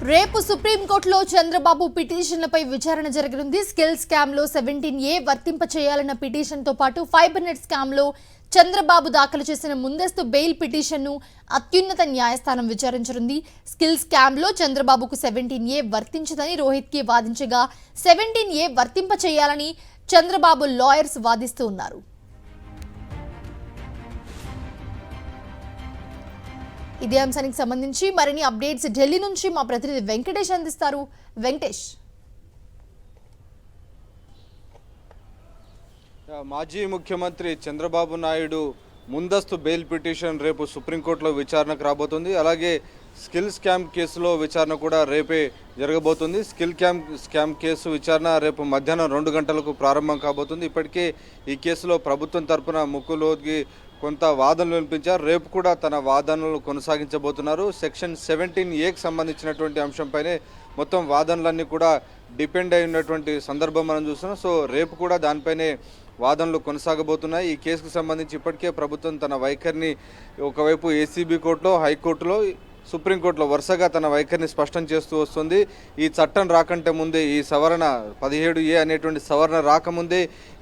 రేపు సుప్రీంకోర్టులో చంద్రబాబు పిటిషన్లపై విచారణ జరగనుంది. స్కిల్ స్కామ్ లో 17A వర్తింప చేయాలన్న పిటిషన్ తో పాటు ఫైబర్ నెట్ స్కామ్ లో చంద్రబాబు దాఖలు చేసిన ముందస్తు బెయిల్ పిటిషన్ను అత్యున్నత న్యాయస్థానం విచారించనుంది. స్కిల్ స్కామ్ లో చంద్రబాబుకు 17A వర్తించదని రోహిత్ కి వాదించగా 17A వర్తింప చేయాలని చంద్రబాబు లాయర్స్ వాదిస్తూ ఉన్నారు. ఇదే అంశానికి సంబంధించి మరిన్ని అప్డేట్స్ ఢిల్లీ నుంచి మా ప్రతినిధి వెంకటేష్ అందిస్తారు. వెంకటేష్, మాజీ ముఖ్యమంత్రి చంద్రబాబు నాయుడు ముందస్తు బెయిల్ పిటిషన్ రేపు సుప్రీంకోర్టులో విచారణకు రాబోతుంది. అలాగే స్కిల్ స్కామ్ కేసులో విచారణ కూడా రేపే జరగబోతుంది. స్కామ్ కేసు విచారణ రేపు మధ్యాహ్నం 2 గంటలకు ప్రారంభం కాబోతుంది. ఇప్పటికే ఈ కేసులో ప్రభుత్వం తరపున ముకుల్ రోహత్గి కొంత వాదనలు వినిపించారు. రేపు కూడా తన వాదనలు కొనసాగించబోతున్నారు. సెక్షన్ 17Aకి సంబంధించినటువంటి అంశంపైనే మొత్తం వాదనలన్నీ కూడా డిపెండ్ అయి ఉన్నటువంటి సందర్భం మనం చూస్తున్నాం. సో రేపు కూడా దానిపైనే వాదనలు కొనసాగబోతున్నాయి. ఈ కేసుకు సంబంధించి ఇప్పటికే ప్రభుత్వం తన వైఖరిని ఒకవైపు ఏసీబీ కోర్టులో, హైకోర్టులో, సుప్రీంకోర్టులో వరుసగా తన వైఖరిని స్పష్టం చేస్తూ వస్తుంది. ఈ చట్టం రాకంటే ముందే, ఈ సవరణ 17A అనేటువంటి సవరణ రాకముందే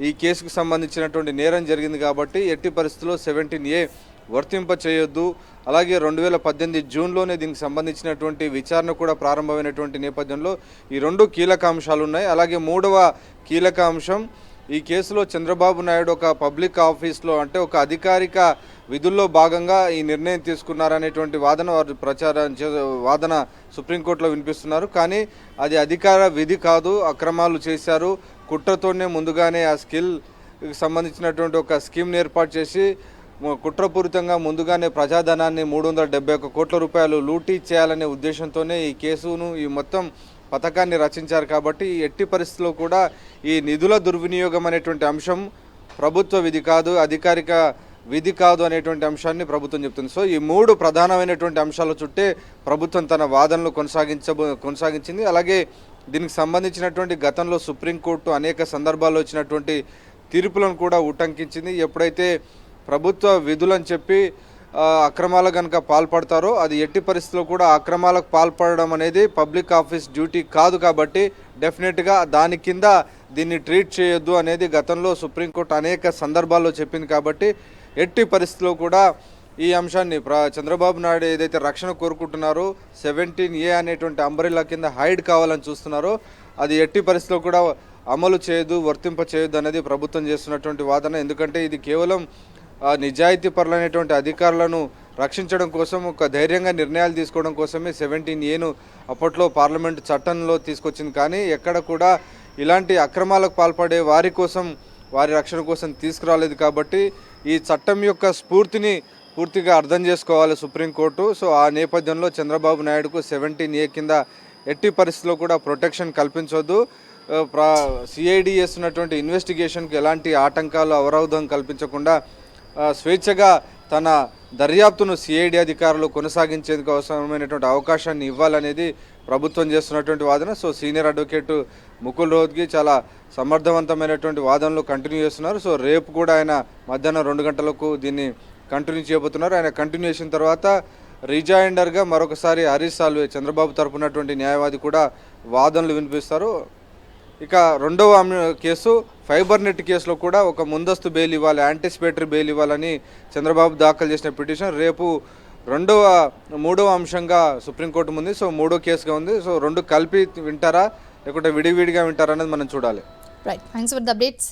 ఈ కేసుకు సంబంధించినటువంటి నేరం జరిగింది కాబట్టి ఎట్టి పరిస్థితుల్లో 17A వర్తింప చేయొద్దు. అలాగే 2018 జూన్లోనే దీనికి సంబంధించినటువంటి విచారణ కూడా ప్రారంభమైనటువంటి నేపథ్యంలో ఈ 2 కీలక అంశాలు ఉన్నాయి. అలాగే 3వ కీలక అంశం, ఈ కేసులో చంద్రబాబు నాయుడు ఒక పబ్లిక్ ఆఫీస్లో, అంటే ఒక అధికారిక విధుల్లో భాగంగా ఈ నిర్ణయం తీసుకున్నారనేటువంటి వాదన సుప్రీంకోర్టులో వినిపిస్తున్నారు. కానీ అది అధికార విధి కాదు, అక్రమాలు చేశారు, కుట్రతోనే ముందుగానే ఆ స్కిల్కి సంబంధించినటువంటి ఒక స్కీమ్ని ఏర్పాటు చేసి కుట్రపూరితంగా ముందుగానే ప్రజాధనాన్ని 371 కోట్ల రూపాయలు లూటీ చేయాలనే ఉద్దేశంతోనే ఈ కేసును, ఈ మొత్తం పథకాన్ని రచించారు. కాబట్టి ఎట్టి పరిస్థితుల్లో కూడా ఈ నిధుల దుర్వినియోగం అనేటువంటి అంశం ప్రభుత్వ విధి కాదు, అధికారిక విధి కాదు అనేటువంటి అంశాన్ని ప్రభుత్వం చెప్తుంది. సో ఈ 3 ప్రధానమైనటువంటి అంశాల చుట్టే ప్రభుత్వం తన వాదనలు కొనసాగించింది. అలాగే దీనికి సంబంధించినటువంటి గతంలో సుప్రీంకోర్టు అనేక సందర్భాల్లో వచ్చినటువంటి తీర్పులను కూడా ఉటంకించింది. ఎప్పుడైతే ప్రభుత్వ విధులని చెప్పి అక్రమాలు కనుక పాల్పడతారో అది ఎట్టి పరిస్థితుల్లో కూడా అక్రమాలకు పాల్పడడం అనేది పబ్లిక్ ఆఫీస్ డ్యూటీ కాదు. కాబట్టి డెఫినెట్గా దాని కింద దీన్ని ట్రీట్ చేయొద్దు అనేది గతంలో సుప్రీంకోర్టు అనేక సందర్భాల్లో చెప్పింది. కాబట్టి ఎట్టి పరిస్థితుల్లో కూడా ఈ అంశాన్ని చంద్రబాబు నాయుడు ఏదైతే రక్షణ కోరుకుంటున్నారో 17A అనేటువంటి అంబ్రెల్లా కింద హైడ్ కావాలని చూస్తున్నారో అది ఎట్టి పరిస్థితుల్లో కూడా అమలు చేయదు, వర్తింప చేయొద్దు అనేది ప్రభుత్వం చేస్తున్నటువంటి వాదన. ఎందుకంటే ఇది కేవలం నిజాయితీ పరులైనటువంటి అధికారులను రక్షించడం కోసం, ఒక ధైర్యంగా నిర్ణయాలు తీసుకోవడం కోసమే 17Aను అప్పట్లో పార్లమెంటు చట్టంలో తీసుకొచ్చింది. కానీ ఎక్కడ కూడా ఇలాంటి అక్రమాలకు పాల్పడే వారి కోసం, వారి రక్షణ కోసం తీసుకురాలేదు. కాబట్టి ఈ చట్టం యొక్క స్ఫూర్తిని పూర్తిగా అర్థం చేసుకోవాలి సుప్రీంకోర్టు. సో ఆ నేపథ్యంలో చంద్రబాబు నాయుడుకు 17A కింద ఎట్టి పరిస్థితుల్లో కూడా ప్రొటెక్షన్ కల్పించవద్దు. సిఐడి చేస్తున్నటువంటి ఇన్వెస్టిగేషన్కి ఎలాంటి ఆటంకాలు, అవరోధం కల్పించకుండా స్వేచ్ఛగా తన దర్యాప్తును సిఐడి అధికారులు కొనసాగించేందుకు అవసరమైనటువంటి అవకాశాన్ని ఇవ్వాలనేది ప్రభుత్వం చేస్తున్నటువంటి వాదన. So senior advocate Mukul Rohatgi చాలా సమర్థవంతమైనటువంటి వాదనలు కంటిన్యూ చేస్తున్నారు. సో రేపు కూడా ఆయన మధ్యాహ్నం 2 గంటలకు దీన్ని కంటిన్యూ చేయబోతున్నారు. ఆయన కంటిన్యూ చేసిన తర్వాత రిజాయిండర్గా మరొకసారి హరీష్ సాల్వే, చంద్రబాబు తరపునటువంటి న్యాయవాది కూడా వాదనలు వినిపిస్తారు. ఇక 2వ కేసు ఫైబర్ నెట్ కేసులో కూడా ఒక ముందస్తు బెయిల్ ఇవ్వాలి, యాంటిసిపేటరీ బెయిల్ ఇవ్వాలని చంద్రబాబు దాఖలు చేసిన పిటిషన్ రేపు 3వ అంశంగా సుప్రీంకోర్టు ఉంది. సో 3వ కేసుగా ఉంది. సో 2 కలిపి వింటారా లేకుంటే విడివిడిగా వింటారా అనేది మనం చూడాలి. Right, thanks for the updates.